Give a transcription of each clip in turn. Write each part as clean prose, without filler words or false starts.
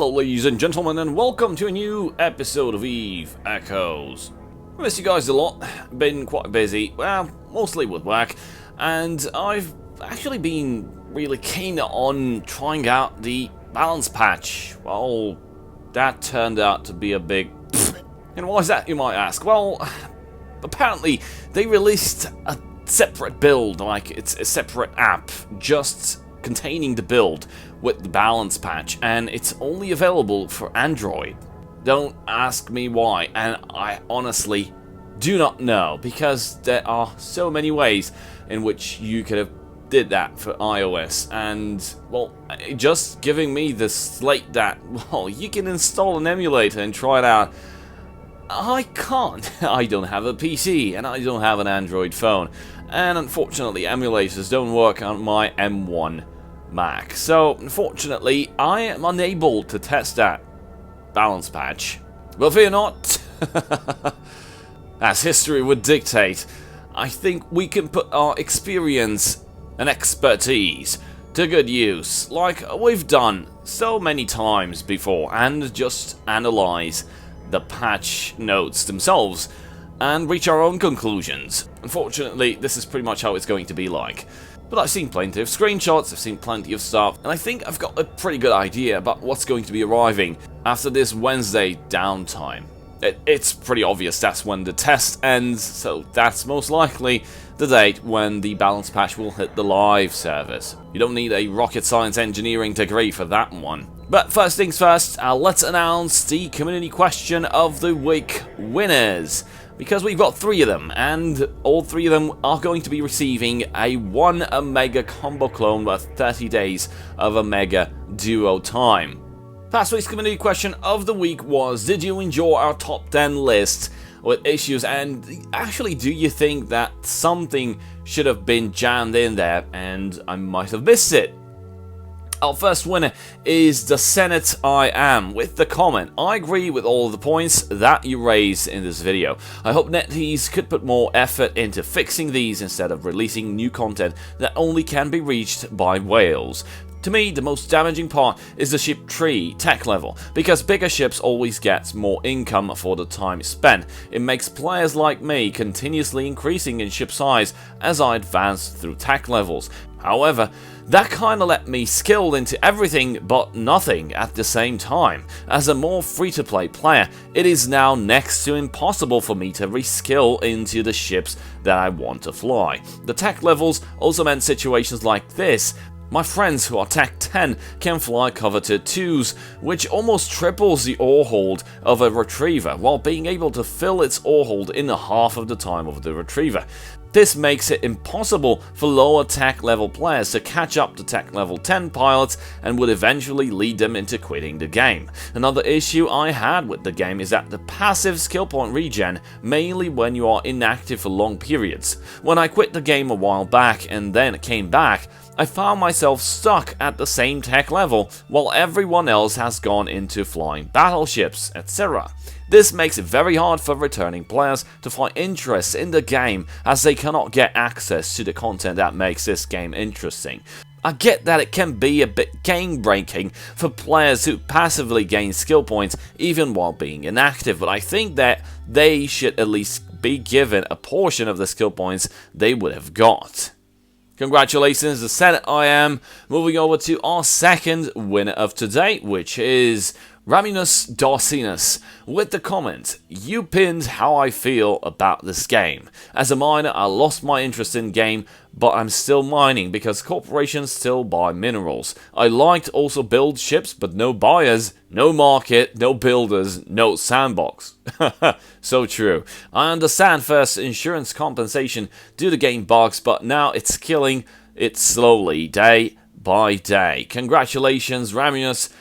Hello ladies and gentlemen, and welcome to a new episode of Eve Echoes. I miss you guys a lot, been quite busy, well, mostly with work, and I've actually been really keen on trying out the balance patch. Well, that turned out to be a big and why is that, you might ask? Well, apparently they released a separate build, like it's a separate app, just containing the build with the balance patch, and it's only available for Android. Don't ask me why, and I honestly do not know, because there are so many ways in which you could have did that for iOS, and well, just giving me the slate that, well, you can install an emulator and try it out. I can't. I don't have a PC, and I don't have an Android phone, and unfortunately emulators don't work on my M1 Mac, so unfortunately I am unable to test that balance patch. But fear not, as history would dictate, I think we can put our experience and expertise to good use, like we've done so many times before, and just analyze the patch notes themselves and reach our own conclusions. Unfortunately, this is pretty much how it's going to be like. But I've seen plenty of screenshots, I've seen plenty of stuff, and I think I've got a pretty good idea about what's going to be arriving after this Wednesday downtime. It's pretty obvious that's when the test ends, so that's most likely the date when the balance patch will hit the live service. You don't need a rocket science engineering degree for that one. But first things first, let's announce the community question of the week winners. Because we've got 3 of them, and all 3 of them are going to be receiving a 1 Omega combo clone worth 30 days of Omega duo time. Last week's community question of the week was, did you enjoy our top 10 list with issues, and actually do you think that something should have been jammed in there and I might have missed it? Our first winner is the Senate I Am with the comment, I agree with all the points that you raised in this video. I hope NetEase could put more effort into fixing these instead of releasing new content that only can be reached by whales. To me, the most damaging part is the ship tree tech level, because bigger ships always get more income for the time spent. It makes players like me continuously increasing in ship size as I advance through tech levels. However, that kinda let me skill into everything but nothing at the same time. As a more free-to-play player, it is now next to impossible for me to reskill into the ships that I want to fly. The tech levels also meant situations like this. My friends who are Tech 10 can fly coveted 2s, which almost triples the ore hold of a retriever, while being able to fill its ore hold in half of the time of the retriever. This makes it impossible for lower tech level players to catch up to tech level 10 pilots, and would eventually lead them into quitting the game. Another issue I had with the game is that the passive skill point regen, mainly when you are inactive for long periods. When I quit the game a while back and then came back, I found myself stuck at the same tech level while everyone else has gone into flying battleships, etc. This makes it very hard for returning players to find interest in the game, as they cannot get access to the content that makes this game interesting. I get that it can be a bit game-breaking for players who passively gain skill points even while being inactive, but I think that they should at least be given a portion of the skill points they would have got. Congratulations to Senate I Am. Moving over to our second winner of today, which is Raminus Darcinus with the comment, you pinned how I feel about this game. As a miner, I lost my interest in game, but I'm still mining because corporations still buy minerals. I like to also build ships, but no buyers, no market, no builders, no sandbox. So true. I understand first insurance compensation due to game bugs, but now it's killing it slowly, day by day. Congratulations, Raminus.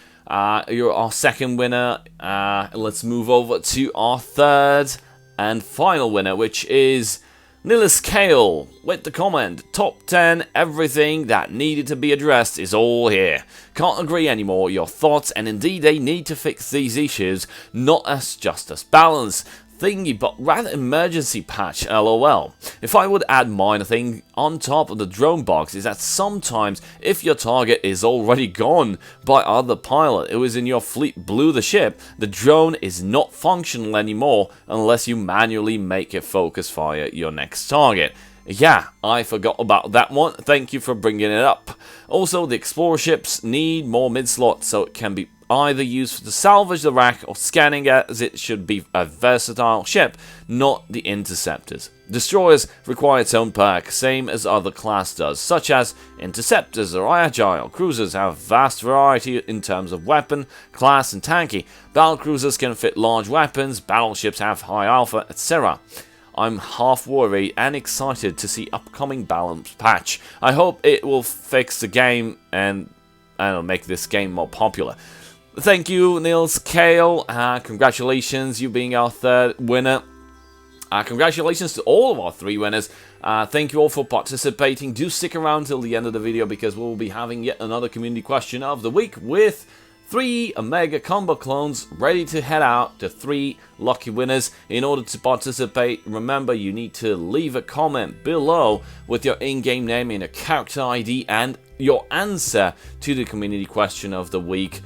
You're our second winner. Let's move over to our third and final winner, which is Nilis Kale with the comment, top 10, everything that needed to be addressed is all here. Can't agree anymore, your thoughts, and indeed they need to fix these issues, not as just as balance. thingy, but rather emergency patch, lol. If I would add minor thing on top of the drone box is that sometimes if your target is already gone by other pilot who is in your fleet blew the ship, the drone is not functional anymore unless you manually make it focus fire your next target. Yeah, I forgot about that one. Thank you for bringing it up. Also, the explorer ships need more mid-slots so it can be either used to salvage the wreck or scanning, as it should be a versatile ship, not the interceptors. Destroyers require its own perk, same as other class does, such as interceptors or agile. Cruisers have vast variety in terms of weapon, class and tanky. Battlecruisers can fit large weapons, battleships have high alpha, etc. I'm half worried and excited to see upcoming balance patch. I hope it will fix the game and make this game more popular. Thank you, Nils Kale. Congratulations, you being our third winner. Congratulations to all of our 3 winners. Thank you all for participating. Do stick around till the end of the video because we'll be having yet another community question of the week with 3 Omega Combo clones ready to head out to 3 lucky winners. In order to participate, remember you need to leave a comment below with your in-game name and a character ID and your answer to the community question of the week.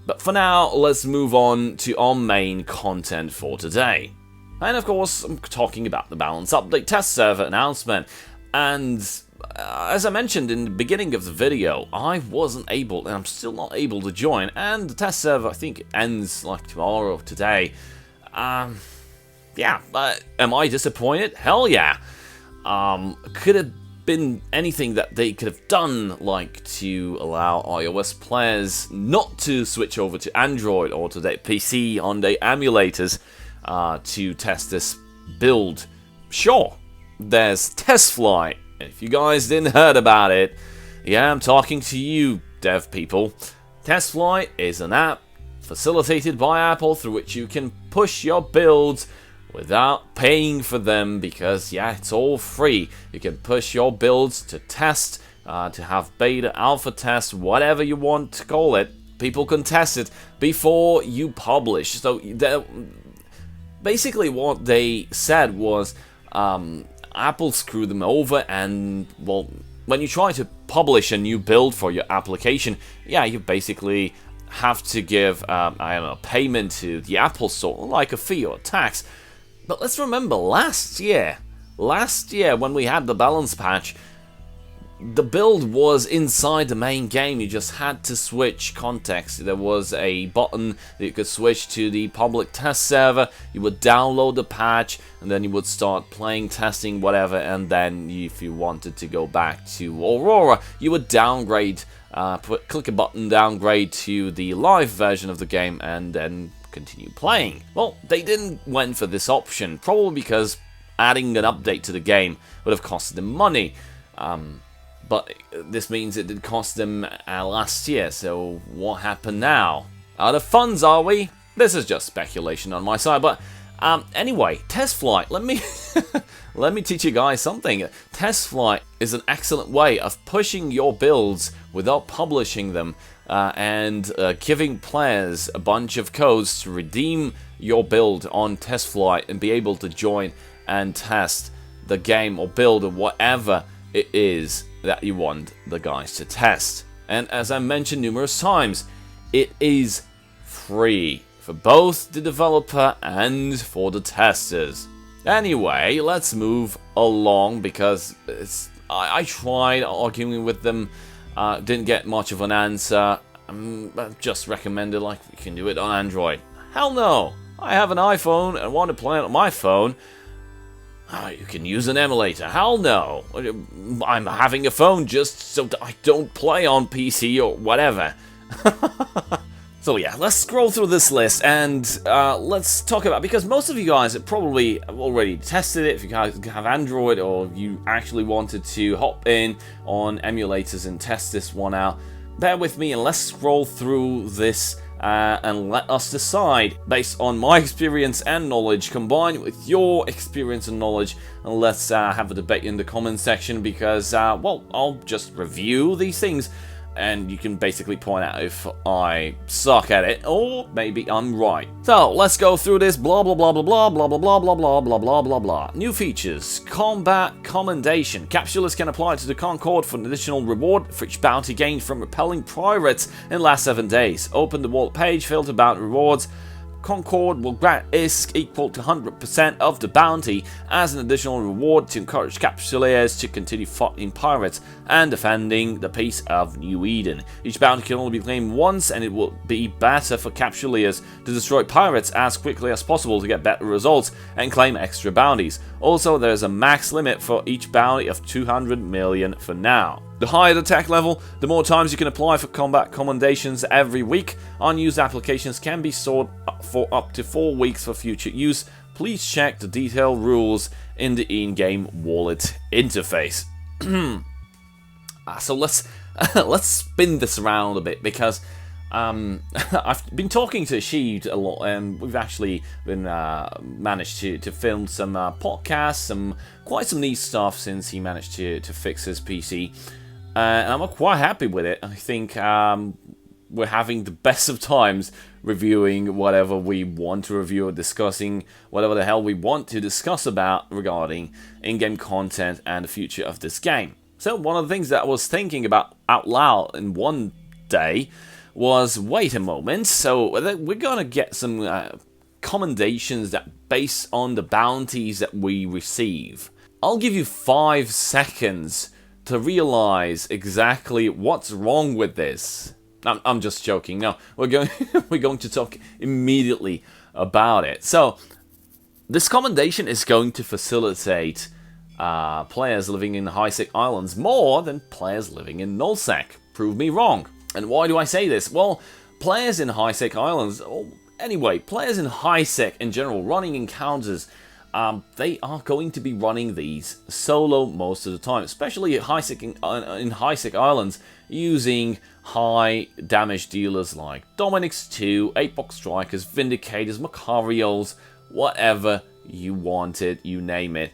But for now, let's move on to our main content for today. And of course, I'm talking about the Balance Update test server announcement. And as I mentioned in the beginning of the video, I wasn't able, and I'm still not able to join, and the test server, I think, ends like tomorrow or today. Yeah, but am I disappointed? Hell yeah. Could have been anything that they could have done, like to allow iOS players not to switch over to Android or to their PC on their emulators to test this build. Sure, there's Test Flight. If you guys didn't heard about it, yeah, I'm talking to you, dev people. Test Flight is an app facilitated by Apple through which you can push your builds without paying for them because, yeah, it's all free. You can push your builds to test, to have beta, alpha tests, whatever you want to call it. People can test it before you publish. So basically what they said was Apple screwed them over, and well, when you try to publish a new build for your application, yeah, you basically have to give I don't know, payment to the Apple Store, like a fee or a tax. But let's remember last year when we had the balance patch, the build was inside the main game. You just had to switch context. There was a button that you could switch to the public test server. You would download the patch, and then you would start playing, testing, whatever. And then if you wanted to go back to Aurora, you would downgrade, click a button, downgrade to the live version of the game, and then continue playing. Well, they didn't went for this option, probably because adding an update to the game would have costed them money. But this means it did cost them last year, so what happened now? Out of funds, are we? This is just speculation on my side, but anyway, Test Flight, let me let me teach you guys something. Test Flight is an excellent way of pushing your builds without publishing them, and giving players a bunch of codes to redeem your build on Test Flight and be able to join and test the game or build or whatever it is that you want the guys to test. And as I mentioned numerous times, it is free for both the developer and for the testers. Anyway, let's move along because I tried arguing with them, didn't get much of an answer. Just recommended like you can do it on Android. Hell no! I have an iPhone and want to play it on my phone. You can use an emulator. Hell no! I'm having a phone just so that I don't play on PC or whatever. So yeah, let's scroll through this list and let's talk about, because most of you guys have probably already tested it if you guys have Android or you actually wanted to hop in on emulators and test this one out. Bear with me and let's scroll through this and let us decide based on my experience and knowledge combined with your experience and knowledge, and let's have a debate in the comment section because well, I'll just review these things and you can basically point out if I suck at it, or maybe I'm right. So, let's go through this blah blah blah blah blah blah blah blah blah blah blah blah blah blah. New features. Combat Commendation. Capsulers can apply to the Concorde for an additional reward for each bounty gained from repelling pirates in the last 7 days. Open the world page, filter bounty rewards. Concorde will grant ISK equal to 100% of the bounty as an additional reward to encourage capsuleers to continue fighting pirates and defending the peace of New Eden. Each bounty can only be claimed once, and it will be better for capsuleers to destroy pirates as quickly as possible to get better results and claim extra bounties. Also, there is a max limit for each bounty of 200 million for now. The higher the tech level, the more times you can apply for combat commendations every week. Unused applications can be stored for up to 4 weeks for future use. Please check the detailed rules in the in-game wallet interface. So let's spin this around a bit, because I've been talking to Sheed a lot, and we've actually been managed to film some podcasts, quite some neat stuff since he managed to fix his PC. And I'm quite happy with it. I think we're having the best of times reviewing whatever we want to review or discussing whatever the hell we want to discuss about regarding in-game content and the future of this game. So one of the things that I was thinking about out loud in one day was, wait a moment, so we're gonna get some commendations that based on the bounties that we receive. I'll give you 5 seconds to realize exactly what's wrong with this. I'm just joking. No, we're going to talk immediately about it. So, this commendation is going to facilitate players living in high-sec islands more than players living in null-sec. Prove me wrong. And why do I say this? Well, players in high-sec islands, anyway, players in high-sec in general, running encounters, they are going to be running these solo most of the time, especially in high-sec islands, using high damage dealers like Dominic's 2, 8-box strikers, Vindicators, Macarios, whatever you want it, you name it.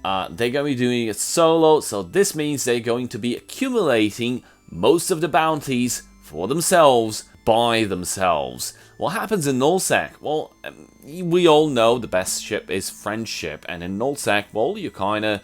They're going to be doing it solo, so this means they're going to be accumulating most of the bounties for themselves by themselves. What happens in nullsec? Well, we all know the best ship is Friendship, and in nullsec, well, you kind of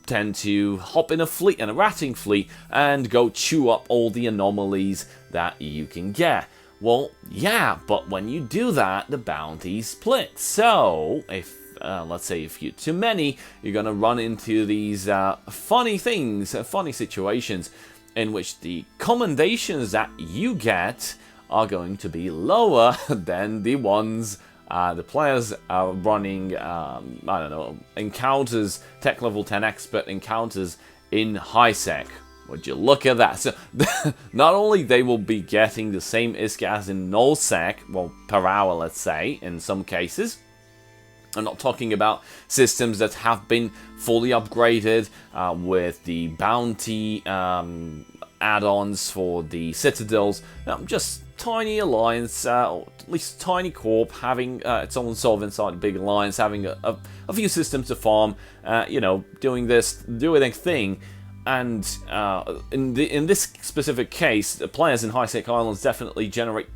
tend to hop in a fleet, and a ratting fleet, and go chew up all the anomalies that you can get. Well, yeah, but when you do that, the bounties split. So, if let's say if you're too many, you're gonna run into these funny things, funny situations, in which the commendations that you get are going to be lower than the ones the players are running, I don't know, encounters, tech level 10 expert encounters in high sec. Would you look at that? So, not only they will be getting the same ISK as in null sec, well, per hour, let's say, in some cases. I'm not talking about systems that have been fully upgraded with the bounty add-ons for the citadels. Just tiny alliance, or at least tiny corp, having its own solve inside a big alliance, having a few systems to farm, you know, doing their thing. And in this specific case, the players in high-sec islands definitely generate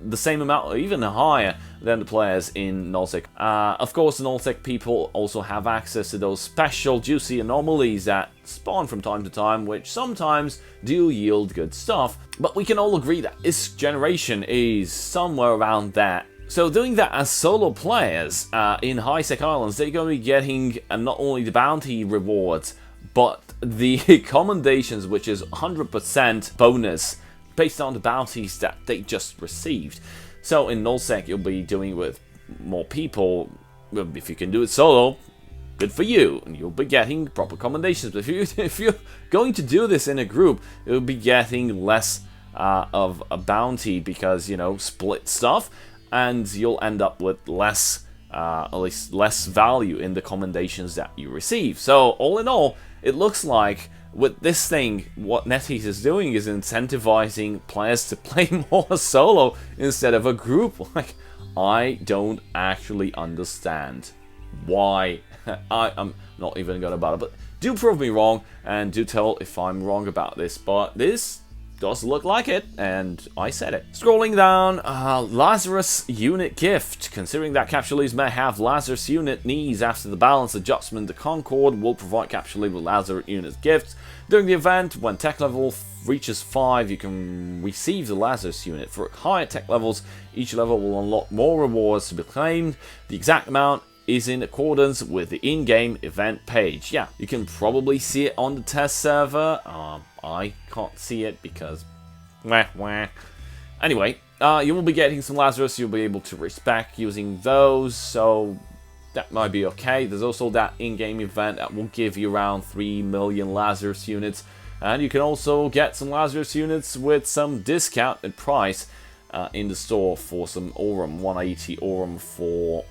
the same amount, or even higher, than the players in nullsec. Of course, the nullsec people also have access to those special juicy anomalies that spawn from time to time, which sometimes do yield good stuff. But we can all agree that this generation is somewhere around that. So doing that as solo players in high-sec islands, they're going to be getting not only the bounty rewards, but the commendations, which is 100% bonus based on the bounties that they just received. So in nullsec, you'll be doing with more people. If you can do it solo, good for you, and you'll be getting proper commendations. But if you're going to do this in a group, you'll be getting less of a bounty, because, you know, split stuff, and you'll end up with less, at least less value in the commendations that you receive. So all in all, it looks like with this thing, what NetEase is doing is incentivizing players to play more solo instead of a group. Like, I don't actually understand why. I'm not even gonna bother, but do prove me wrong, and do tell if I'm wrong about this. But this does look like it, and I said it. Scrolling down, Lazarus unit gift. Considering that capture leads may have Lazarus unit needs after the balance adjustment, the Concord will provide capture lead with Lazarus unit gifts. During the event, when tech level reaches 5, you can receive the Lazarus unit. For higher tech levels, each level will unlock more rewards to be claimed. The exact amount is in accordance with the in-game event page. Yeah, you can probably see it on the test server. I can't see it because... Anyway, you will be getting some Lazarus you'll be able to respec using those, so that might be okay. There's also that in-game event that will give you around 3 million Lazarus units, and you can also get some Lazarus units with some discounted price in the store for some Aurum, 180 Aurum for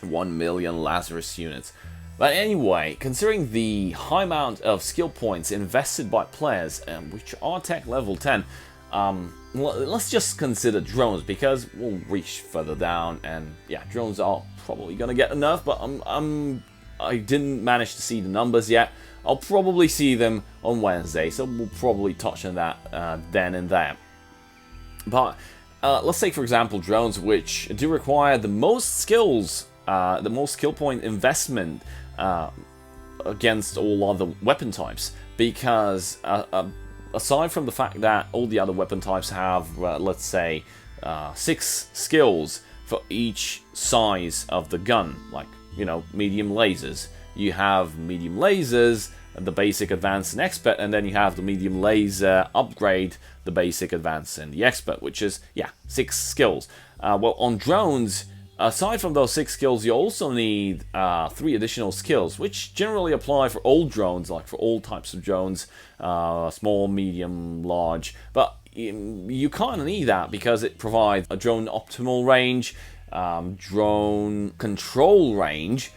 1 million Lazarus units. But anyway, considering the high amount of skill points invested by players, which are tech level 10, let's just consider drones, because we'll reach further down, and yeah, drones are probably gonna get enough, but I didn't manage to see the numbers yet. I'll probably see them on Wednesday, so we'll probably touch on that then and there. But let's take, for example, drones, which do require the most skills, the most skill point investment against all other weapon types, because aside from the fact that all the other weapon types have, let's say, 6 skills for each size of the gun, like, you know, medium lasers. You have medium lasers, the basic, advanced, and expert, and then you have the medium laser upgrade, the basic, advanced, and the expert, which is, yeah, 6 skills. Well, on drones, aside from those 6 skills, you also need 3 additional skills, which generally apply for all drones, like for all types of drones, small, medium, large. But you kind of need that because it provides a drone optimal range, drone control range,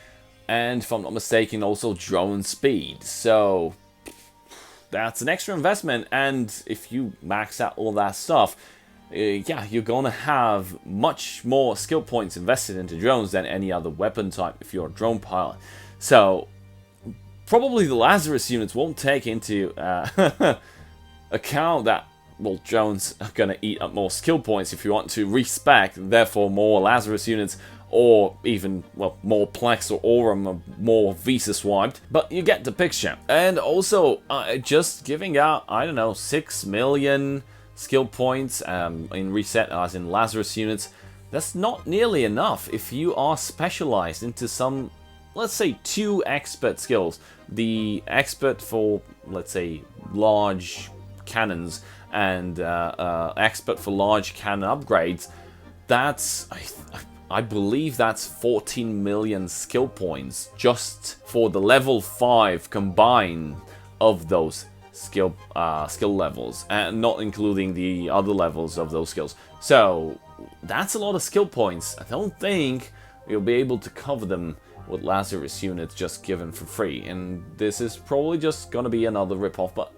and if I'm not mistaken, also drone speed. So that's an extra investment, and if you max out all that stuff, yeah, you're gonna have much more skill points invested into drones than any other weapon type if you're a drone pilot. So probably the Lazarus units won't take into account that, well, drones are gonna eat up more skill points if you want to respec, therefore more Lazarus units, or even, well, more Plex or Aurum, or more Visa swiped, but you get the picture. And also, just giving out, I don't know, 6 million skill points in reset, as in Lazarus units, that's not nearly enough if you are specialized into some, let's say, 2 expert skills. The expert for, let's say, large cannons, and expert for large cannon upgrades. That's, I believe that's 14 million skill points just for the level 5 combined of those skill levels, and not including the other levels of those skills. So that's a lot of skill points. I don't think you'll be able to cover them with Lazarus units just given for free, and this is probably just gonna be another ripoff, but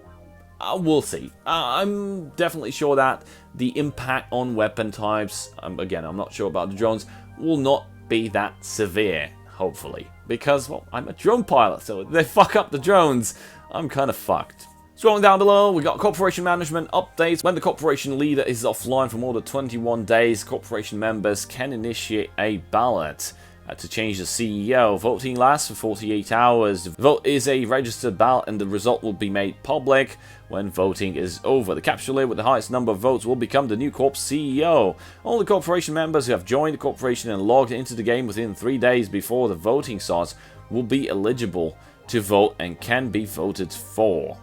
we'll see. I'm definitely sure that the impact on weapon types, again, I'm not sure about the drones, will not be that severe, hopefully. Because, well, I'm a drone pilot, so if they fuck up the drones, I'm kind of fucked. Scrolling down below, we got corporation management updates. When the corporation leader is offline for more than 21 days, corporation members can initiate a ballot to change the CEO. Voting lasts for 48 hours. The vote is a registered ballot, and the result will be made public when voting is over. The capture leader with the highest number of votes will become the new corp's CEO. All the corporation members who have joined the corporation and logged into the game within 3 days before the voting starts will be eligible to vote and can be voted for.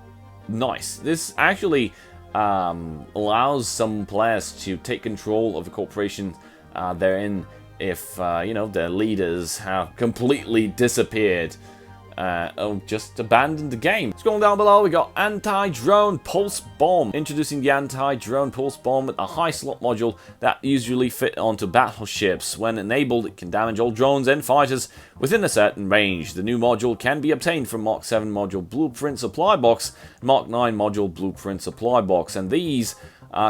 Nice. This actually allows some players to take control of the corporation they're in if, you know, their leaders have completely disappeared or just abandoned the game. Scrolling down below, we got anti-drone pulse bomb. Introducing the anti-drone pulse bomb with a high slot module that usually fit onto battleships. When enabled, it can damage all drones and fighters within a certain range. The new module can be obtained from Mark 7 module blueprint supply box, Mark 9 module blueprint supply box, and these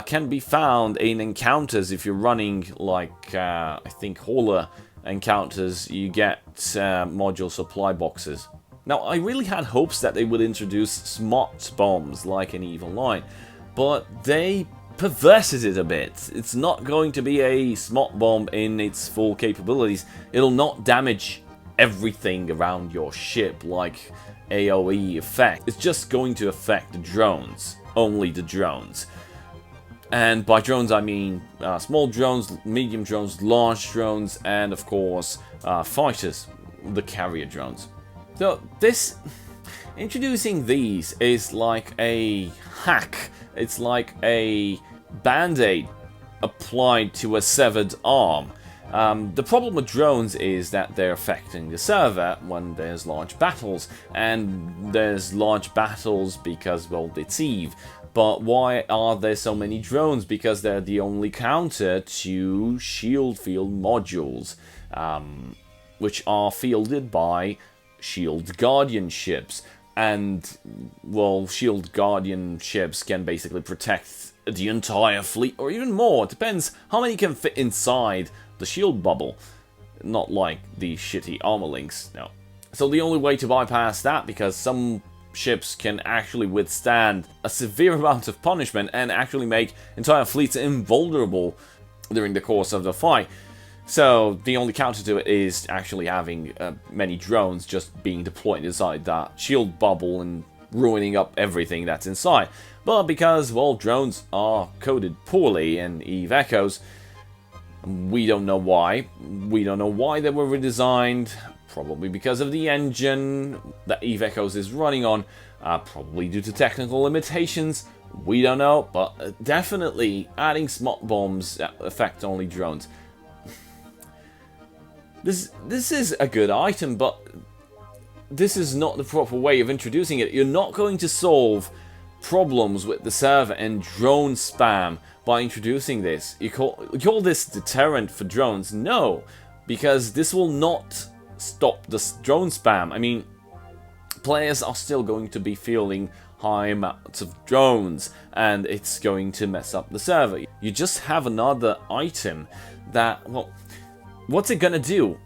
can be found in encounters. If you're running, like, I think hauler encounters, you get module supply boxes. Now, I really had hopes that they would introduce smart bombs like an Evil Line, but they perverted it a bit. It's not going to be a smart bomb in its full capabilities. It'll not damage everything around your ship like AoE effect. It's just going to affect the drones, only the drones. And by drones I mean small drones, medium drones, large drones, and of course fighters, the carrier drones. So this, introducing these is like a hack. It's like a band-aid applied to a severed arm. The problem with drones is that they're affecting the server when there's large battles, and there's large battles because, well, it's Eve. But why are there so many drones? Because they're the only counter to shield field modules, which are fielded by Shield Guardian ships. And, well, Shield Guardian ships can basically protect the entire fleet, or even more. It depends how many can fit inside the shield bubble. Not like the shitty armor links, no. So the only way to bypass that, because some ships can actually withstand a severe amount of punishment and actually make entire fleets invulnerable during the course of the fight. So the only counter to it is actually having many drones just being deployed inside that shield bubble and ruining up everything that's inside. But because, well, drones are coded poorly in Eve Echoes, we don't know why. We don't know why they were redesigned. Probably because of the engine that Eve Echoes is running on. Probably due to technical limitations. We don't know, but definitely adding smart bombs that affect only drones. This is a good item, but this is not the proper way of introducing it. You're not going to solve problems with the server and drone spam by introducing this. You call this deterrent for drones? No, because this will not stop the drone spam. I mean, players are still going to be fielding high amounts of drones, and it's going to mess up the server. You just have another item that, well, what's it gonna do?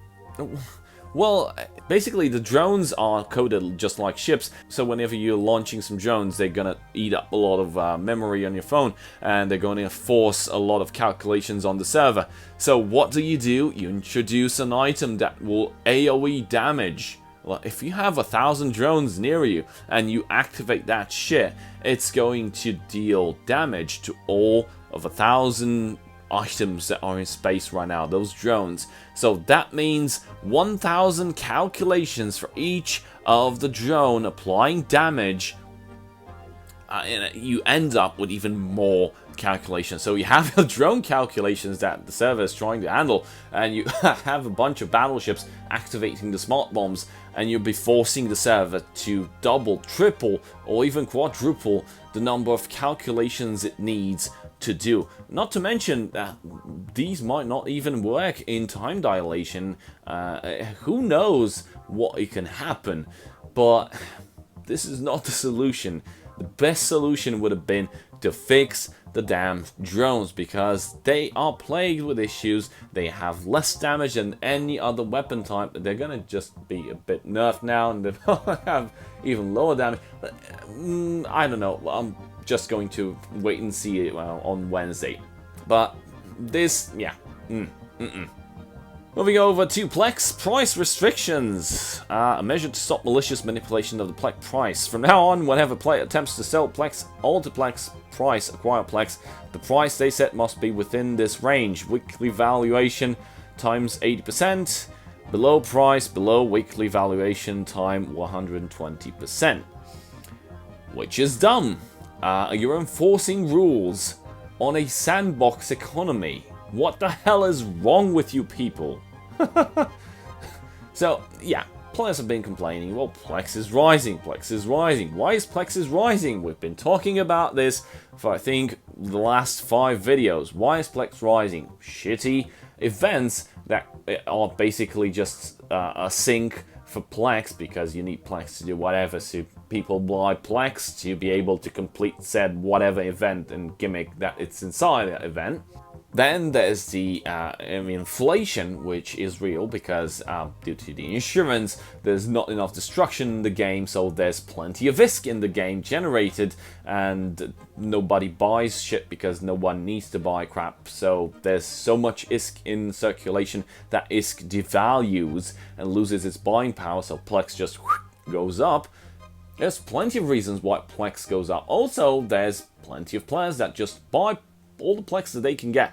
Well, basically the drones are coded just like ships, so whenever you're launching some drones, they're gonna eat up a lot of memory on your phone, and they're gonna force a lot of calculations on the server. So what do? You introduce an item that will AoE damage. Well, if you have 1,000 drones near you, and you activate that shit, it's going to deal damage to all of 1,000 items that are in space right now, those drones. So that means 1,000 calculations for each of the drone applying damage, and you end up with even more calculations. So you have your drone calculations that the server is trying to handle, and you have a bunch of battleships activating the smart bombs, and you'll be forcing the server to double, triple, or even quadruple the number of calculations it needs to do. Not to mention that these might not even work in time dilation. Who knows what it can happen, but this is not the solution. The best solution would have been to fix the damn drones, because they are plagued with issues. They have less damage than any other weapon type. They're gonna just be a bit nerfed now, and they'll have even lower damage. But, I don't know. I'm just going to wait and see it on Wednesday. But this, yeah. Moving over to Plex price restrictions. A measure to stop malicious manipulation of the Plex price. From now on, whenever a player attempts to sell Plex, alter Plex price, acquire Plex, the price they set must be within this range. Weekly valuation times 80%. Below price, below weekly valuation time 120%. Which is dumb. You're enforcing rules on a sandbox economy. What the hell is wrong with you people? So, yeah, players have been complaining, well, Plex is rising, Plex is rising. Why is Plex is rising? We've been talking about this for, I think, the last 5 videos. Why is Plex rising? Shitty events that are basically just a sink for Plex, because you need Plex to do whatever, so people buy Plex to be able to complete said whatever event and gimmick that it's inside that event. Then there's the inflation, which is real because due to the insurance, there's not enough destruction in the game, so there's plenty of ISK in the game generated, and nobody buys shit because no one needs to buy crap. So there's so much ISK in circulation that ISK devalues and loses its buying power, so Plex just goes up. There's plenty of reasons why Plex goes up. Also, there's plenty of players that just buy all the Plex that they can get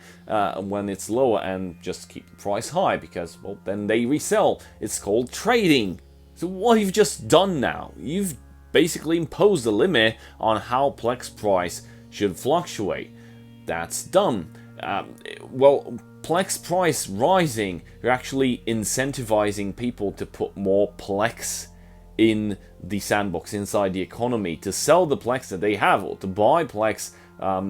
when it's lower and just keep the price high because, well, then they resell. It's called trading. So what you've just done now, you've basically imposed a limit on how Plex price should fluctuate. That's dumb. Well, Plex price rising, you're actually incentivizing people to put more Plex in the sandbox, inside the economy, to sell the Plex that they have, or to buy Plex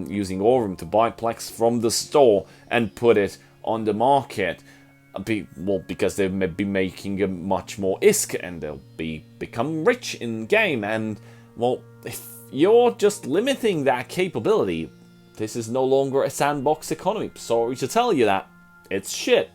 using Aurum, to buy Plex from the store and put it on the market. Well, because they may be making a much more ISK and they'll become rich in game. And, well, if you're just limiting that capability, this is no longer a sandbox economy. Sorry to tell you that. It's shit.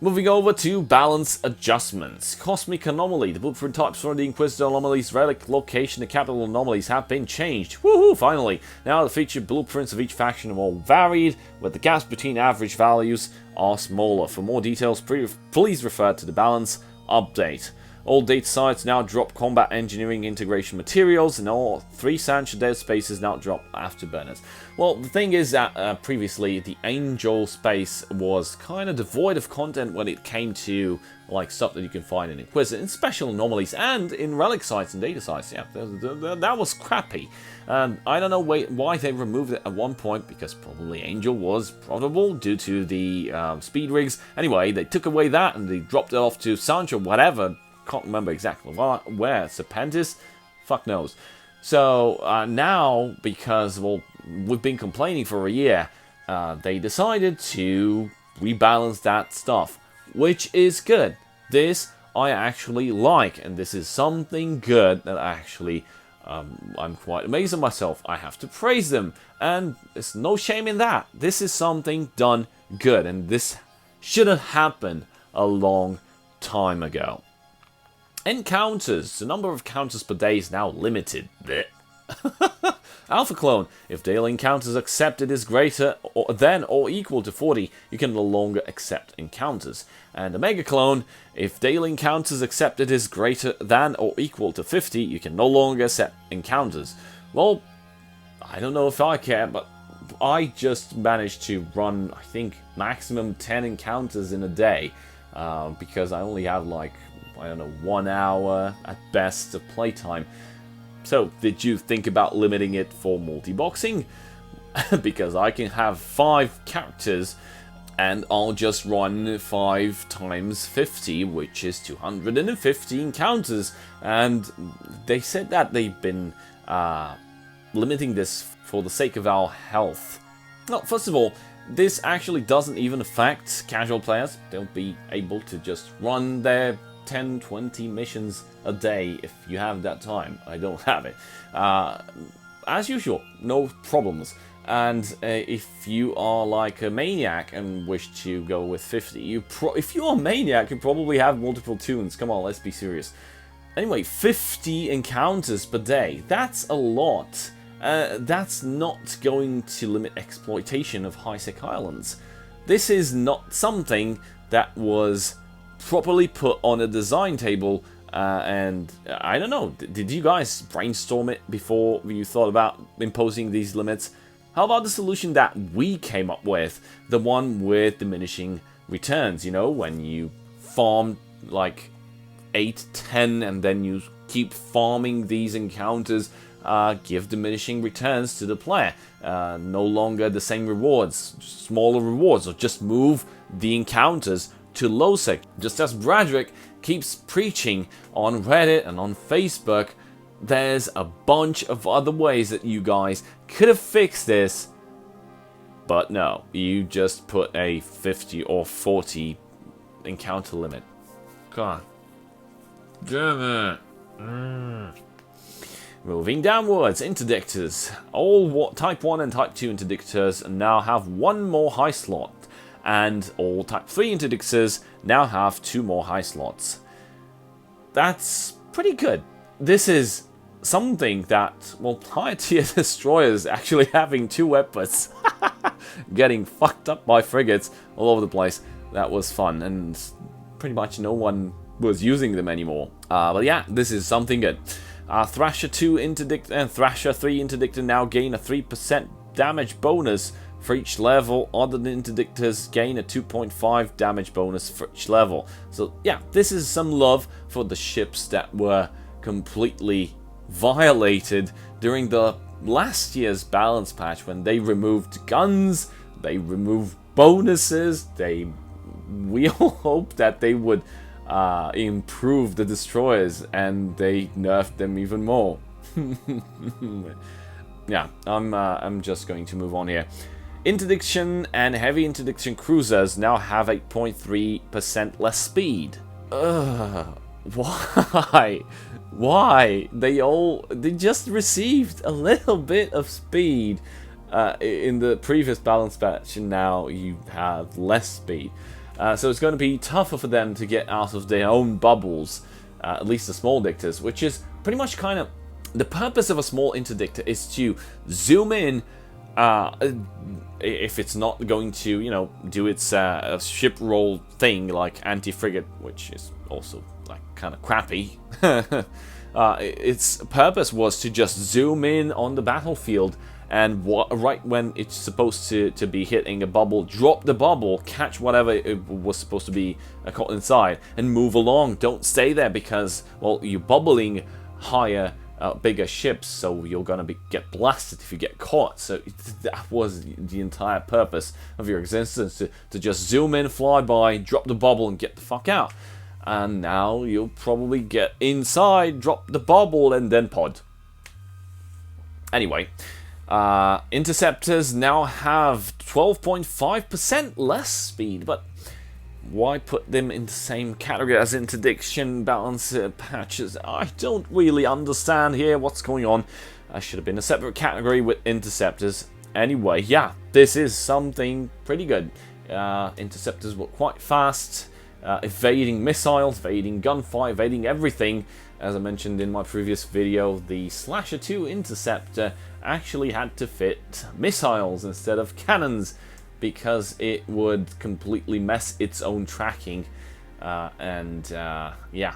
Moving over to balance adjustments. Cosmic anomaly. The blueprint types for the Inquisitor anomalies, relic location, and capital anomalies have been changed. Woohoo, finally! Now the featured blueprints of each faction are more varied, but the gaps between average values are smaller. For more details, please refer to the balance update. All data sites now drop combat engineering integration materials, and all 3 Sancho dead spaces now drop afterburners. Well, the thing is that previously the Angel space was kind of devoid of content when it came to like stuff that you can find in Inquisitor, in special anomalies, and in relic sites and data sites. Yeah, that was crappy. I don't know why they removed it at one point, because probably Angel was profitable due to the speed rigs. Anyway, they took away that and they dropped it off to Sancho, whatever. Can't remember exactly where. Serpentis? Fuck knows. So now, because, well, we've been complaining for a year, they decided to rebalance that stuff, which is good. This I actually like, and this is something good that actually I'm quite amazed at myself. I have to praise them, and there's no shame in that. This is something done good, and this should have happened a long time ago. Encounters. The number of encounters per day is now limited. Alpha clone. If daily encounters accepted is greater than or equal to 40, you can no longer accept encounters. And Omega clone. If daily encounters accepted is greater than or equal to 50, you can no longer accept encounters. Well, I don't know if I care, but I just managed to run, I think, maximum 10 encounters in a day. Because I only have like, I don't know, 1 hour at best of playtime. So, did you think about limiting it for multi-boxing? Because I can have 5 characters and I'll just run 5 times 50, which is 250 encounters. And they said that they've been limiting this for the sake of our health. Well, first of all, this actually doesn't even affect casual players. They'll be able to just run their 10-20 missions a day if you have that time. I don't have it. As usual, no problems. And if you are like a maniac and wish to go with 50, if you're a maniac, you probably have multiple tunes. Come on, let's be serious. Anyway, 50 encounters per day. That's a lot. That's not going to limit exploitation of high-sec islands. This is not something that was properly put on a design table, and I don't know, did you guys brainstorm it before you thought about imposing these limits? How about the solution that we came up with, the one with diminishing returns, you know, when you farm like 8, 10, and then you keep farming these encounters, give diminishing returns to the player. No longer the same rewards, smaller rewards, or just move the encounters to low sec. Just as Bradrick keeps preaching on Reddit and on Facebook, there's a bunch of other ways that you guys could have fixed this, but no, you just put a 50 or 40 encounter limit. God damn it. Moving downwards, interdictors. All Type 1 and Type 2 interdictors now have 1 more high slot. and all Type 3 interdictors now have 2 more high slots. That's pretty good. This is something that, well, higher tier destroyers actually having 2 weapons, getting fucked up by frigates all over the place. That was fun, and pretty much no one was using them anymore. But yeah, this is something good. Thrasher 2 interdictor and Thrasher 3 interdictor now gain a 3% damage bonus for each level. Other interdictors gain a 2.5 damage bonus for each level. So yeah, this is some love for the ships that were completely violated during the last year's balance patch, when they removed guns, they removed bonuses. We all hoped that they would improve the destroyers, and they nerfed them even more. Yeah, I'm just going to move on here. Interdiction and heavy interdiction cruisers now have 8.3% less speed. Why? Why? They just received a little bit of speed in the previous balance patch, and now you have less speed. So it's going to be tougher for them to get out of their own bubbles, at least the small dictators, which is pretty much kind of the purpose of a small interdictor, is to zoom in. If it's not going to, you know, do its ship roll thing like anti-frigate, which is also like kind of crappy. Its purpose was to just zoom in on the battlefield, and right when it's supposed to be hitting a bubble, drop the bubble, catch whatever it was supposed to be caught inside, and move along. Don't stay there, because, well, you're bubbling higher, bigger ships, so you're gonna get blasted if you get caught. So that was the entire purpose of your existence, to just zoom in, fly by, drop the bubble, and get the fuck out. And now you'll probably get inside, drop the bubble, and then pod. Anyway, interceptors now have 12.5% less speed, but why put them in the same category as interdiction balance patches? I don't really understand here what's going on. I should have been a separate category with interceptors. Anyway, yeah, this is something pretty good. Interceptors were quite fast, evading missiles, evading gunfire, evading everything. As I mentioned in my previous video, the Slasher 2 interceptor actually had to fit missiles instead of cannons, because it would completely mess its own tracking, yeah.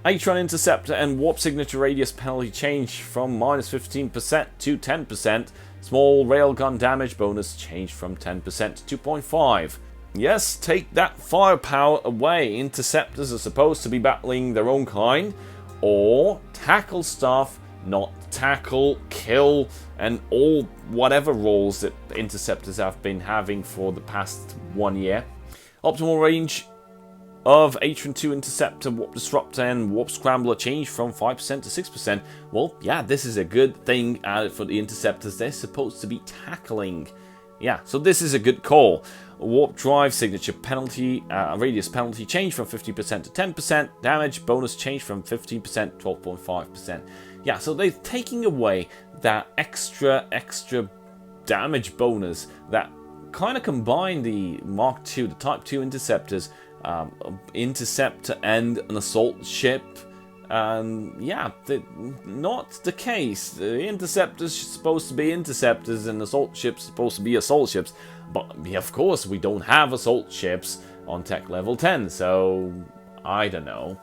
Atron Interceptor and Warp Signature Radius penalty change from -15% to 10%. Small railgun damage bonus changed from 10% to 2.5. Yes, take that firepower away. Interceptors are supposed to be battling their own kind, or tackle stuff, not tackle, kill, and all whatever roles that interceptors have been having for the past 1 year. Optimal range of Atron 2 Interceptor, Warp Disruptor, and Warp Scrambler changed from 5% to 6%. Well, yeah, this is a good thing added for the interceptors. They're supposed to be tackling. Yeah, so this is a good call. Warp Drive Signature penalty, radius penalty changed from 50% to 10%. Damage bonus changed from 15% to 12.5%. Yeah, so they're taking away that extra damage bonus that kind of combined the Mark II, the Type 2 interceptors, interceptor and an assault ship. Yeah, not the case. The interceptors are supposed to be interceptors, and assault ships are supposed to be assault ships. But of course, we don't have assault ships on tech level 10, so I don't know.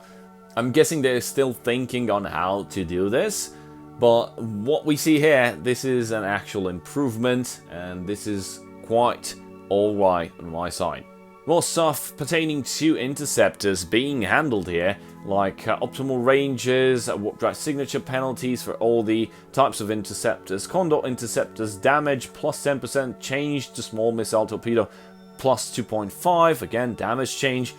I'm guessing they're still thinking on how to do this, but what we see here, this is an actual improvement, and this is quite alright on my side. More stuff pertaining to interceptors being handled here, like optimal ranges, warp drive signature penalties for all the types of interceptors. Condor interceptors damage plus 10% change to small missile torpedo plus 2.5, again damage change.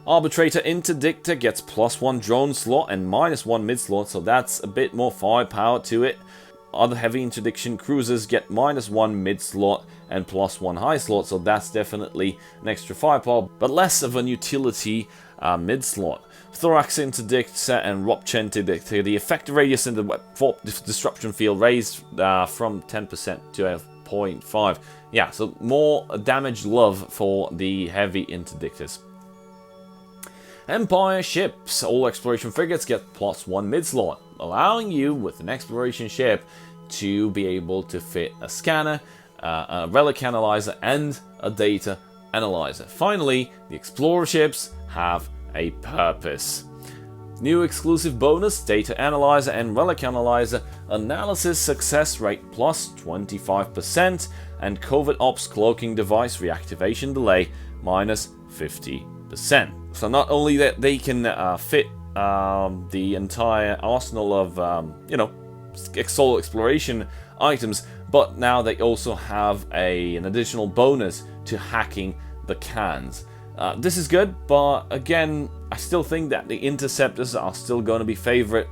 Arbitrator Interdictor gets +1 drone slot and -1 mid slot, so that's a bit more firepower to it. Other heavy interdiction cruisers get -1 mid slot and +1 high slot, so that's definitely an extra firepower, but less of an utility mid slot. Thorax Interdictor and Rupture Interdictor, the effective radius in the warp disruption field raised from 10% to 7.5. Yeah, so more damage love for the heavy interdictors. Empire ships. All exploration frigates get +1 mid-slot, allowing you with an exploration ship to be able to fit a scanner, a relic analyzer, and a data analyzer. Finally, the explorer ships have a purpose. New exclusive bonus, data analyzer and relic analyzer analysis success rate +25%, and covert ops cloaking device reactivation delay -50%. So not only that they can fit the entire arsenal of solo exploration items, but now they also have an additional bonus to hacking the cans. This is good, but again, I still think that the interceptors are still going to be favorite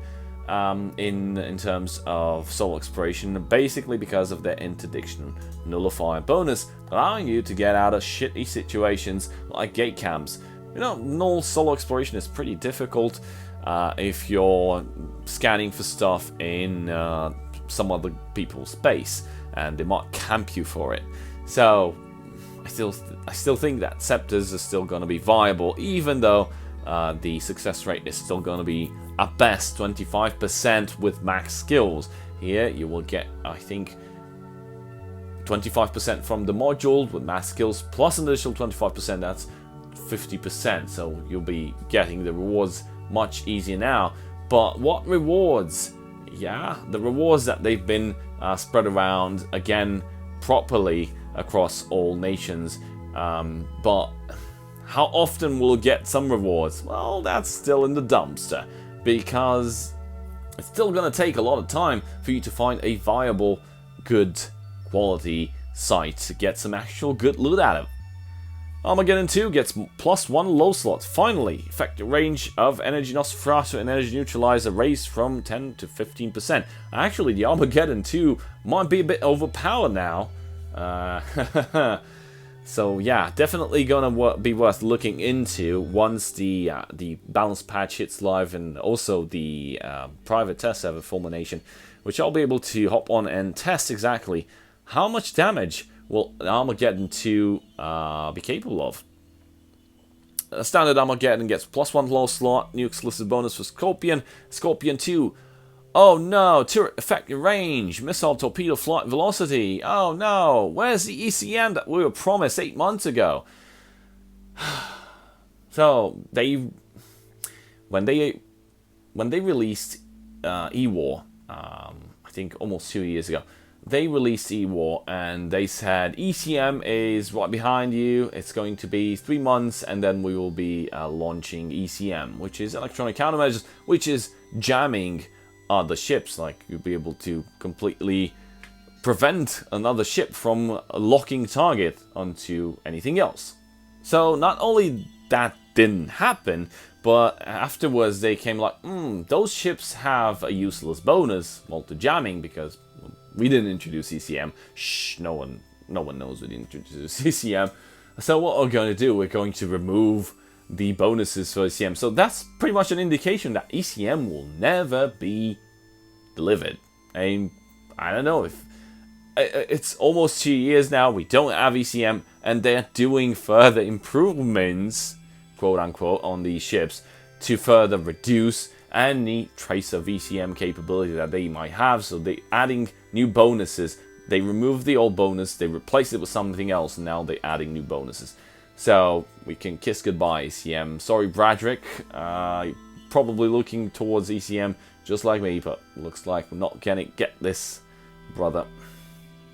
in terms of solo exploration, basically because of their interdiction nullifier bonus, allowing you to get out of shitty situations like gate camps. Null solo exploration is pretty difficult if you're scanning for stuff in some other people's base, and they might camp you for it. So I still think that scepters are still going to be viable, even though the success rate is still going to be at best 25% with max skills. Here you will get, I think, 25% from the module with max skills plus an additional 25%. That's 50%. So you'll be getting the rewards much easier now. But what rewards? Yeah, the rewards that they've been spread around again properly across all nations, but how often we'll get some rewards? Well, that's still in the dumpster, because it's still going to take a lot of time for you to find a viable, good quality site to get some actual good loot out of. Armageddon 2 gets +1 low slot. Finally, effective range of Energy Nosferatu and Energy Neutralizer raised from 10 to 15%. Actually, the Armageddon 2 might be a bit overpowered now. So yeah, definitely gonna be worth looking into once the balance patch hits live, and also the private test server Fulmination, which I'll be able to hop on and test exactly how much damage will Armageddon 2 be capable of. Standard Armageddon gets +1 low slot, new exclusive bonus for Scorpion. Scorpion 2. Oh no, turret effective range, missile torpedo flight velocity. Oh no, where's the ECM that we were promised 8 months ago? So when they released E-War, I think almost 2 years ago, they released E-War and they said ECM is right behind you. It's going to be 3 months, and then we will be launching ECM, which is electronic countermeasures, which is jamming other ships. Like, you'll be able to completely prevent another ship from locking target onto anything else. So not only that didn't happen, but afterwards they came like, those ships have a useless bonus, multi-jamming, because we didn't introduce ECM. Shh, no one knows we didn't introduce ECM. So what we're going to do, we're going to remove the bonuses for ECM. So that's pretty much an indication that ECM will never be delivered. And I don't know, if it's almost 2 years now, we don't have ECM, and they're doing further improvements, quote unquote, on these ships to further reduce any trace of ECM capability that they might have. So they're adding new bonuses. They removed the old bonus, they replaced it with something else, and now they're adding new bonuses. So we can kiss goodbye, ECM. Sorry, Bradrick. Probably looking towards ECM just like me, but looks like we're not gonna get this, brother.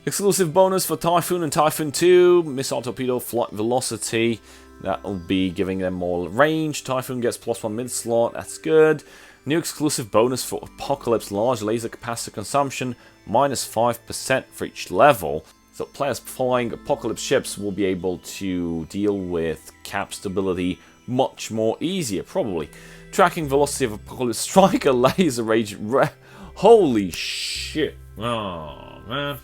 Exclusive bonus for Typhoon and Typhoon 2, missile torpedo flight velocity. That will be giving them more range. Typhoon gets +1 mid slot, that's good. New exclusive bonus for Apocalypse, large laser capacitor consumption, -5% for each level. So players flying Apocalypse ships will be able to deal with cap stability much more easier, probably. Tracking velocity of Apocalypse Striker laser range. Holy shit. Oh, man.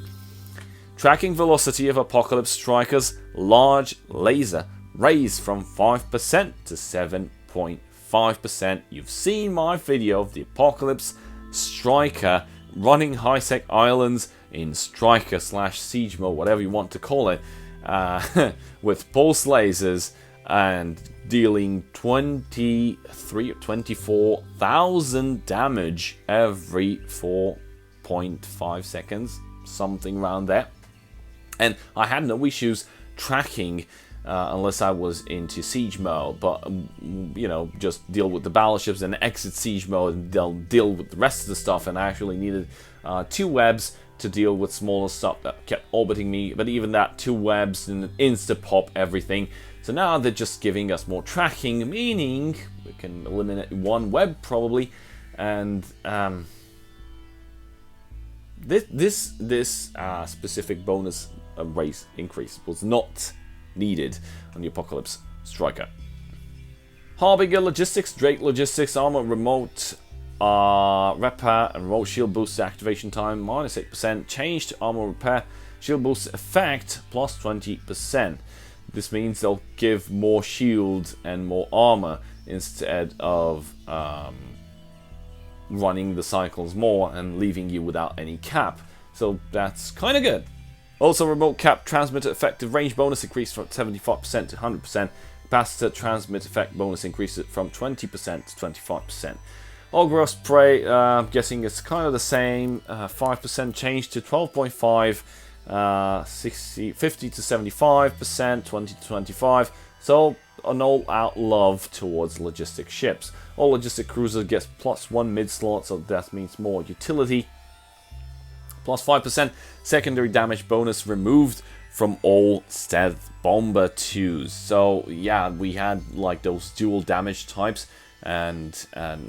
Tracking velocity of Apocalypse Striker's large laser raised from 5% to 7.5%. You've seen my video of the Apocalypse Striker running high-sec islands in striker slash siege mode, whatever you want to call it, with pulse lasers and dealing 23 or 24,000 damage every 4.5 seconds, something around there. And I had no issues tracking unless I was into siege mode, but you know, just deal with the battleships and exit siege mode and they'll deal with the rest of the stuff. And I actually needed 2 webs to deal with smaller stuff that kept orbiting me, but even that 2 webs and insta pop everything. So now they're just giving us more tracking, meaning we can eliminate 1 web probably, and this specific bonus race increase was not needed on the Apocalypse Striker. Harbinger Logistics, Drake Logistics, Armor Remote Repair and Remote Shield Boost activation time -8%, changed Armor Repair Shield Boost effect +20%. This means they'll give more shield and more armor instead of running the cycles more and leaving you without any cap. So that's kind of good. Also, remote cap transmitter effective range bonus increased from 75% to 100%. Capacitor transmit effect bonus increased from 20% to 25%. Ogre Spray, I'm guessing it's kind of the same. 5% change to 12.5. 50 to 75%, 20 to 25. So an all-out love towards logistic ships. All logistic cruisers gets +1 mid-slot, so that means more utility. +5% secondary damage bonus removed from all stealth bomber 2s. So yeah, we had like those dual damage types, and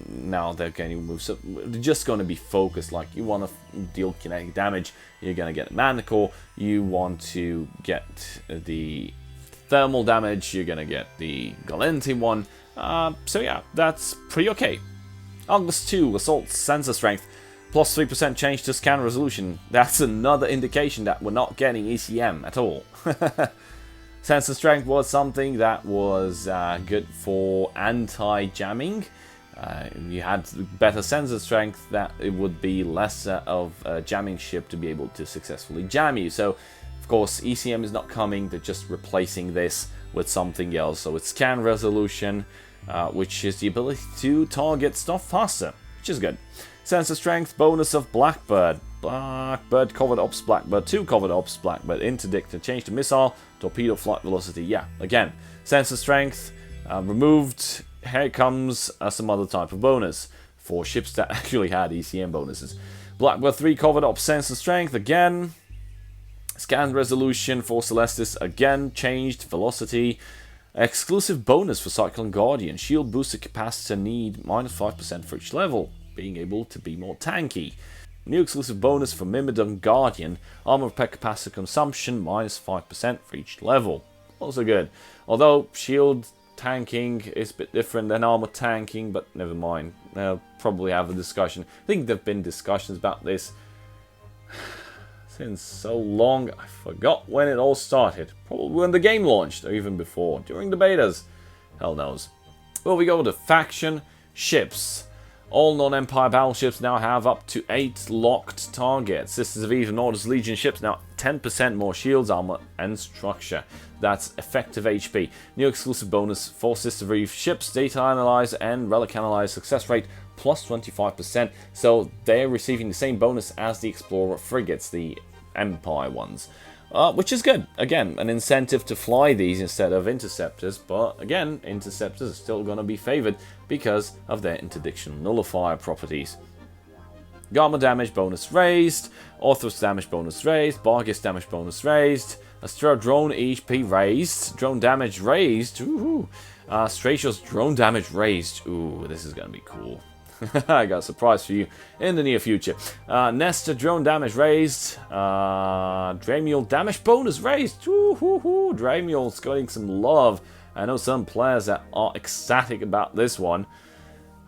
now they're getting removed. So they're just going to be focused. Like, you want to deal kinetic damage, you're going to get Manicore. You want to get the thermal damage, you're going to get the Galenti one. So yeah, that's pretty okay. August 2, Assault Sensor Strength, +3% change to scan resolution. That's another indication that we're not getting ECM at all. Sensor strength was something that was good for anti-jamming. You had better sensor strength, that it would be less of a jamming ship to be able to successfully jam you. So, of course, ECM is not coming. They're just replacing this with something else. So it's scan resolution, which is the ability to target stuff faster, which is good. Sensor strength bonus of Blackbird. Blackbird, Covert Ops, Blackbird 2, Covert Ops, Blackbird Interdict, and change to missile, torpedo flight velocity. Yeah, again, sensor strength removed. Here comes some other type of bonus for ships that actually had ECM bonuses. Blackbird 3, Covert Ops, sensor strength, again. Scan resolution for Celestis, again, changed. Velocity. Exclusive bonus for Cyclone Guardian. Shield booster capacitor need -5% for each level, being able to be more tanky. New exclusive bonus for Myrmidon Guardian. Armor repair capacitor consumption -5% for each level. Also good. Although shield tanking is a bit different than armor tanking, but never mind. They'll probably have a discussion. I think there have been discussions about this since so long. I forgot when it all started. Probably when the game launched, or even before. During the betas. Hell knows. Well, we go to faction ships. All non-Empire battleships now have up to 8 locked targets. Sisters of Eve and Orders Legion ships now 10% more shields, armor, and structure. That's effective HP. New exclusive bonus for Sisters of Eve ships, data analyzer and relic analyzer success rate +25%. So they're receiving the same bonus as the Explorer frigates, the Empire ones. Which is good. Again, an incentive to fly these instead of interceptors, but again, interceptors are still going to be favored because of their interdiction nullifier properties. Garma damage bonus raised, Orthros damage bonus raised, Bargis damage bonus raised, Astro drone HP raised, drone damage raised, ooh, Stratios drone damage raised, ooh, this is going to be cool. I got a surprise for you in the near future. Nesta drone damage raised. Dremule damage bonus raised. Dremule's getting some love. I know some players that are ecstatic about this one.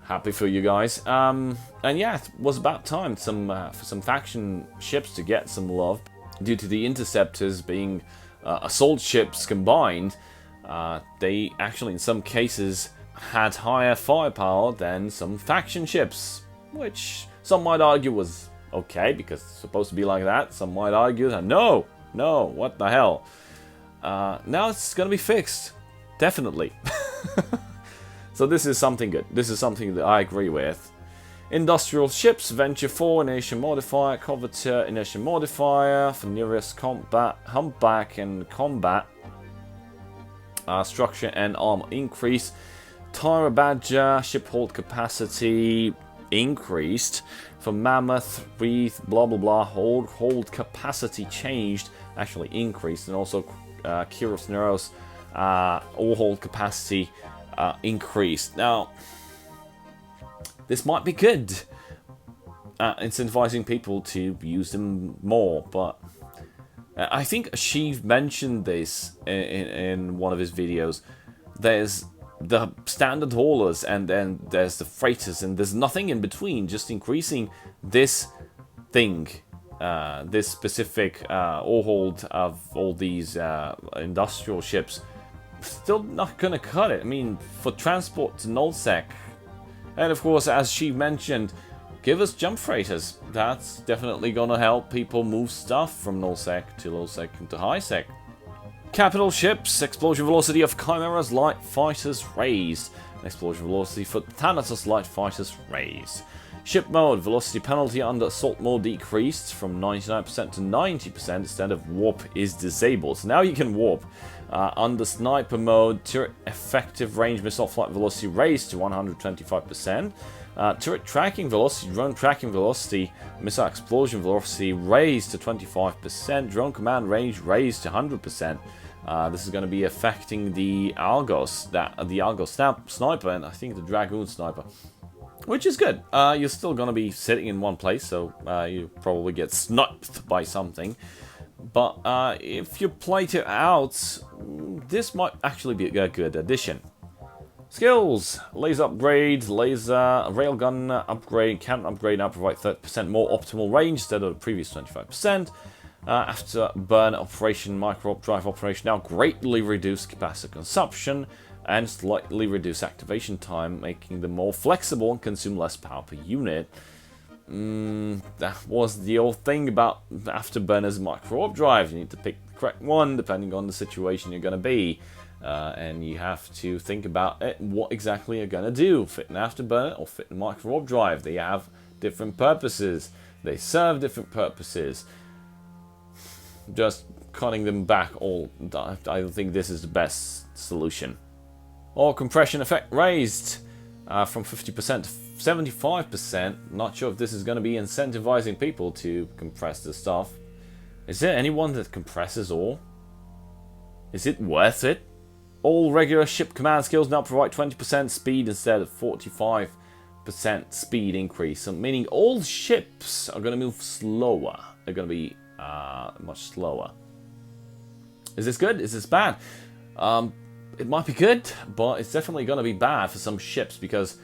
Happy for you guys. And yeah, it was about time for some faction ships to get some love. Due to the interceptors being assault ships combined, they actually in some cases had higher firepower than some faction ships, which some might argue was Okay, because it's supposed to be like that. Some might argue that no, what the hell? Now it's gonna be fixed, definitely. So this is something good. This is something that I agree with. Industrial ships, Venture 4, inertia modifier, Coveter, inertia modifier, Fenirius combat, humpback and combat. Structure and armor increase. Tyra Badger, ship hold capacity increased. For Mammoth, Breathe, blah blah blah, hold capacity changed, actually increased. And also Kyros Neros, all hold capacity increased. Now, this might be good, incentivizing people to use them more, but I think she mentioned this in one of his videos. There's the standard haulers, and then there's the freighters, and there's nothing in between, just increasing this thing, this specific ore hold of all these industrial ships. Still not gonna cut it. I mean, for transport to nullsec. And of course, as she mentioned, give us jump freighters. That's definitely gonna help people move stuff from nullsec to lowsec into highsec. Capital ships, explosion velocity of Chimera's light fighters raised. Explosion velocity for Thanatos light fighters raised. Ship mode, velocity penalty under assault mode decreased from 99% to 90% instead of warp is disabled. So now you can warp. Under sniper mode, turret effective range missile flight velocity raised to 125%. Turret tracking velocity, drone tracking velocity, missile explosion velocity raised to 25%. Drone command range raised to 100%. This is going to be affecting the Argos, the Argos sniper, and I think the Dragoon sniper, which is good. You're still going to be sitting in one place, so you probably get sniped by something. But if you plate it out, this might actually be a good addition. Skills, laser upgrade, laser, railgun upgrade, cannon upgrade, now provide 30% more optimal range instead of the previous 25%. After burn operation, micro drive operation, now greatly reduced capacitor consumption and slightly reduced activation time, making them more flexible and consume less power per unit. That was the old thing about afterburners micro warp drive. You need to pick the correct one depending on the situation you're going to be. And you have to think about it, what exactly you're going to do. Fit an afterburner or fit a micro warp drive. They have different purposes. They serve different purposes. Just cutting them back all, I don't think this is the best solution. Or compression effect raised from 50% to 75%. Not sure if this is going to be incentivizing people to compress the stuff. Is there anyone that compresses ore? Is it worth it? All regular ship command skills now provide 20% speed instead of 45% speed increase. So meaning all ships are going to move slower. They're going to be much slower. Is this good? Is this bad? It might be good, but it's definitely going to be bad for some ships, because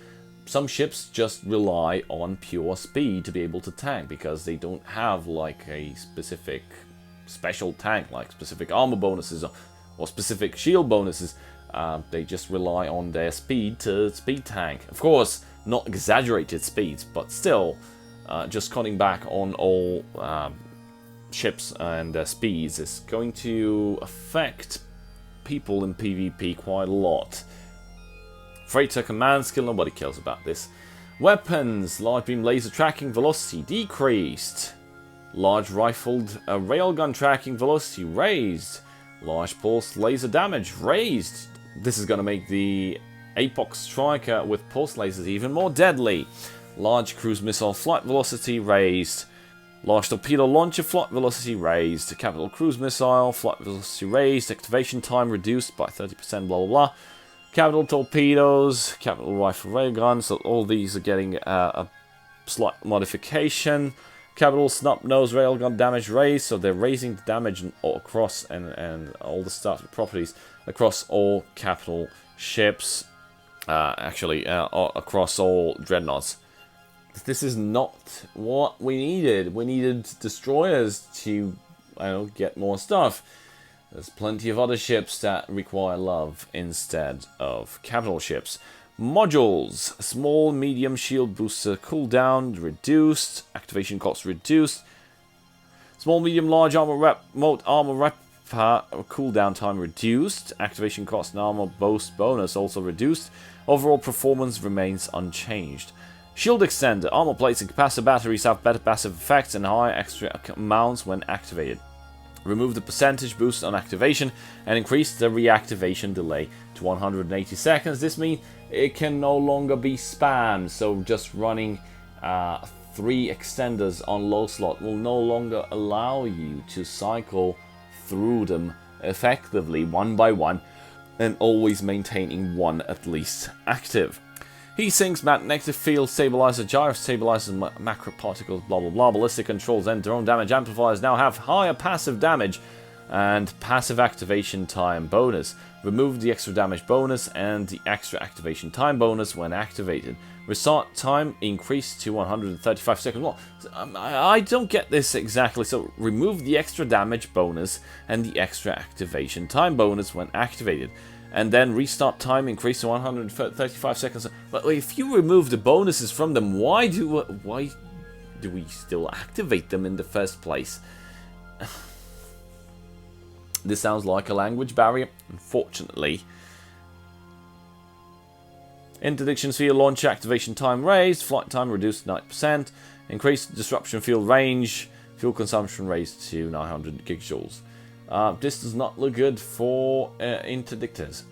some ships just rely on pure speed to be able to tank, because they don't have like a specific special tank, like specific armor bonuses or specific shield bonuses. They just rely on their speed to speed tank. Of course, not exaggerated speeds, but still, just cutting back on all ships and their speeds is going to affect people in PvP quite a lot. Freighter command skill, nobody cares about this. Weapons, large beam laser tracking velocity decreased. Large rifled railgun tracking velocity raised. Large pulse laser damage raised. This is going to make the Apox Striker with pulse lasers even more deadly. Large cruise missile flight velocity raised. Large torpedo launcher flight velocity raised. Capital cruise missile flight velocity raised. Activation time reduced by 30%, blah blah blah. Capital torpedoes, capital rifle railgun, so all these are getting a slight modification. Capital snub nose railgun damage raised, so they're raising the damage across and all the stuff, the properties across all capital ships. Across all dreadnoughts. This is not what we needed. We needed destroyers to, get more stuff. There's plenty of other ships that require love instead of capital ships. Modules. Small, medium shield booster cooldown reduced. Activation cost reduced. Small, medium, large armor rep cooldown time reduced. Activation cost and armor boost bonus also reduced. Overall performance remains unchanged. Shield extender. Armor plates and capacitor batteries have better passive effects and higher extra amounts when activated. Remove the percentage boost on activation and increase the reactivation delay to 180 seconds. This means it can no longer be spammed, so just running 3 extenders on low slot will no longer allow you to cycle through them effectively one by one and always maintaining one at least active. Heat sinks, magnetic field stabilizer, gyro stabilizers, macro particles, blah blah blah, ballistic controls, and drone damage amplifiers now have higher passive damage and passive activation time bonus. Remove the extra damage bonus and the extra activation time bonus when activated. Restart time increased to 135 seconds. Well, I don't get this exactly. So remove the extra damage bonus and the extra activation time bonus when activated. And then restart time increased to 135 seconds. But if you remove the bonuses from them, why do we still activate them in the first place? This sounds like a language barrier, unfortunately. Interdiction sphere launch activation time raised, flight time reduced 90%, increased disruption field range, fuel consumption raised to 900 gigajoules. This does not look good for interdictors.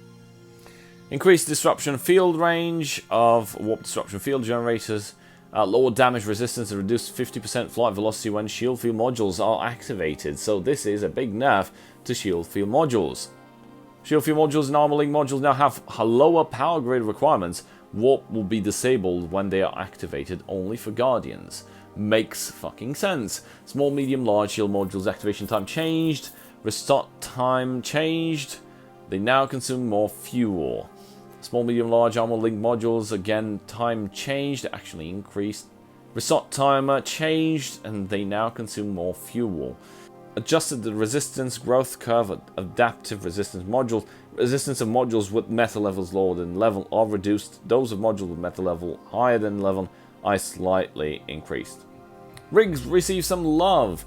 Increased disruption field range of warp disruption field generators. Lower damage resistance and reduced 50% flight velocity when shield field modules are activated. So this is a big nerf to shield field modules. Shield field modules and armor link modules now have lower power grid requirements. Warp will be disabled when they are activated only for Guardians. Makes fucking sense. Small, medium, large shield modules activation time changed. Restart time changed. They now consume more fuel. Small, medium, large armor link modules, again, time changed, actually increased. Restart timer changed, and they now consume more fuel. Adjusted the resistance growth curve of adaptive resistance modules. Resistance of modules with metal levels lower than level are reduced. Those of modules with metal level higher than level are slightly increased. Rigs receive some love.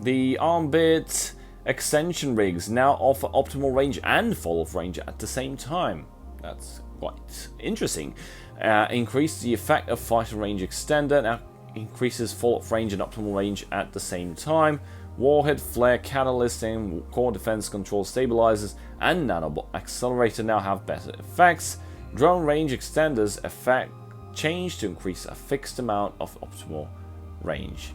The Armbit extension rigs now offer optimal range and fall-off range at the same time. That's quite interesting. Increase the effect of fighter range extender. Now increases fall-off range and optimal range at the same time. Warhead, flare, catalyst, and core defense control stabilizers and nanobot accelerator now have better effects. Drone range extenders effect change to increase a fixed amount of optimal range.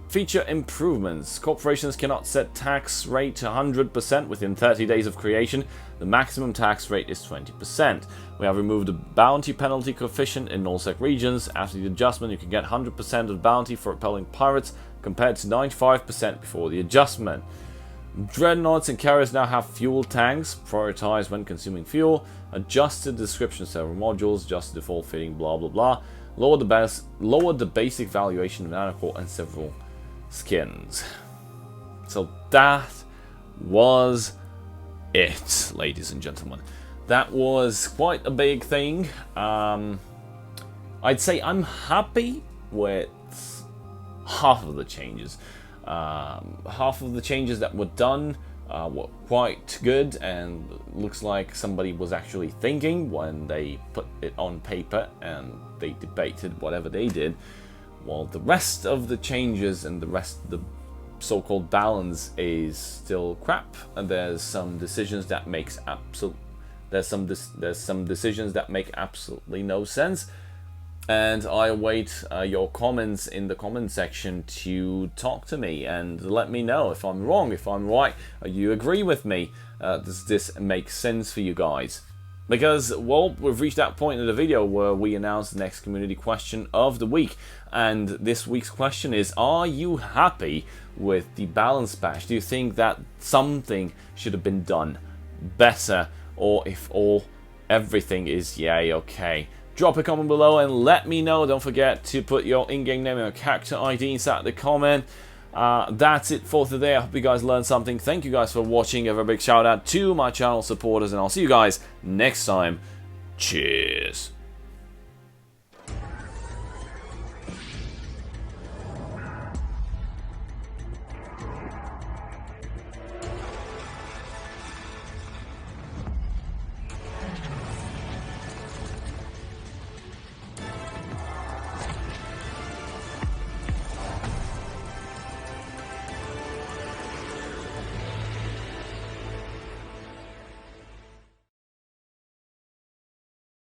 Feature improvements. Corporations cannot set tax rate to 100% within 30 days of creation. The maximum tax rate is 20%. We have removed the bounty penalty coefficient in nullsec regions. After the adjustment, you can get 100% of the bounty for repelling pirates, compared to 95% before the adjustment. Dreadnoughts and carriers now have fuel tanks, prioritized when consuming fuel. Adjusted description server modules, adjusted default fitting, blah blah blah. Lowered the basic valuation of nanocore and several skins. So that was it, ladies and gentlemen. That was quite a big thing. I'd say I'm happy with half of the changes. Half of the changes that were done were quite good, and looks like somebody was actually thinking when they put it on paper and they debated whatever they did. While the rest of the changes and the rest of the so-called balance is still crap, and there's some decisions that decisions that make absolutely no sense. And I await your comments in the comment section to talk to me and let me know if I'm wrong, if I'm right, you agree with me. Does this make sense for you guys? Because, well, we've reached that point in the video where we announce the next community question of the week. And this week's question is, are you happy with the balance patch? Do you think that something should have been done better? Or if everything is yay okay? Drop a comment below and let me know. Don't forget to put your in-game name and your character ID inside the comment. That's it for today. I hope you guys learned something. Thank you guys for watching. Give a big shout out to my channel supporters, and I'll see you guys next time. Cheers.